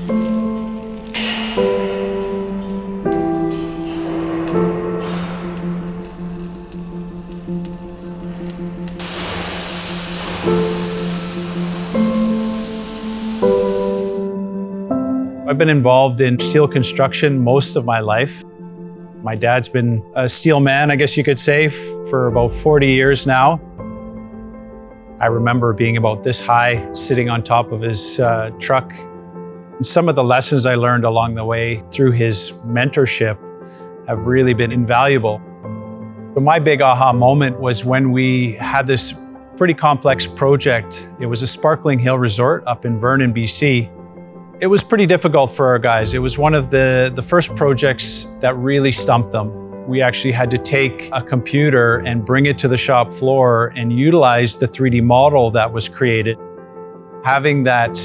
I've been involved in steel construction most of my life. My dad's been a steel man, I guess you could say, for about 40 years now. I remember being about this high, sitting on top of his truck. And some of the lessons I learned along the way through his mentorship have really been invaluable. But my big aha moment was when we had this pretty complex project. It was a Sparkling Hill Resort up in Vernon, BC. It was pretty difficult for our guys. It was one of the first projects that really stumped them. We actually had to take a computer and bring it to the shop floor and utilize the 3D model that was created. Having that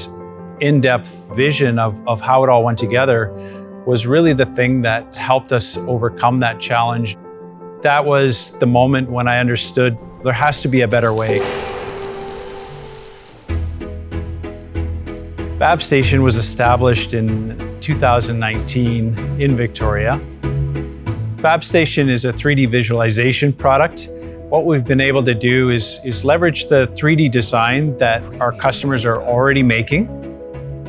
in-depth vision of how it all went together was really the thing that helped us overcome that challenge. That was the moment when I understood there has to be a better way. FabStation was established in 2019 in Victoria. FabStation is a 3D visualization product. What we've been able to do is leverage the 3D design that our customers are already making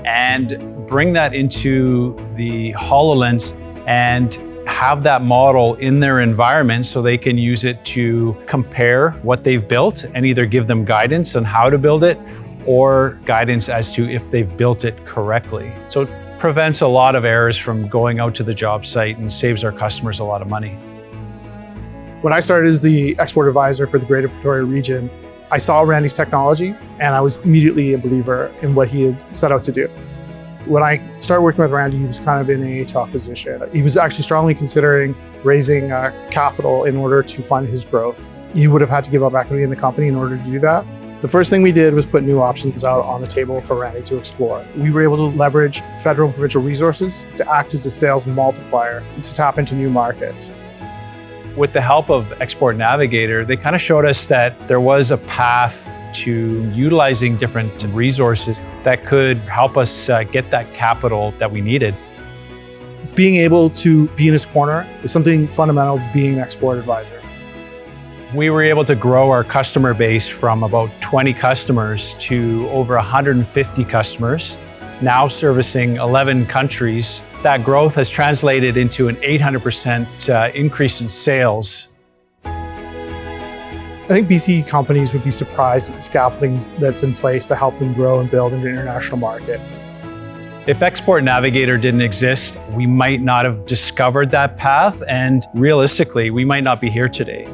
and bring that into the HoloLens and have that model in their environment so they can use it to compare what they've built and either give them guidance on how to build it or guidance as to if they've built it correctly. So it prevents a lot of errors from going out to the job site and saves our customers a lot of money. When I started as the export advisor for the Greater Victoria region, I saw Randy's technology and I was immediately a believer in what he had set out to do. When I started working with Randy, he was kind of in a tough position. He was actually strongly considering raising capital in order to fund his growth. He would have had to give up equity in the company in order to do that. The first thing we did was put new options out on the table for Randy to explore. We were able to leverage federal and provincial resources to act as a sales multiplier to tap into new markets. With the help of Export Navigator, they kind of showed us that there was a path to utilizing different resources that could help us get that capital that we needed. Being able to be in his corner is something fundamental to being an export advisor. We were able to grow our customer base from about 20 customers to over 150 customers, now servicing 11 countries. That growth has translated into an 800% increase in sales. I think BC companies would be surprised at the scaffolding that's in place to help them grow and build into international markets. If Export Navigator didn't exist, we might not have discovered that path, and realistically, we might not be here today.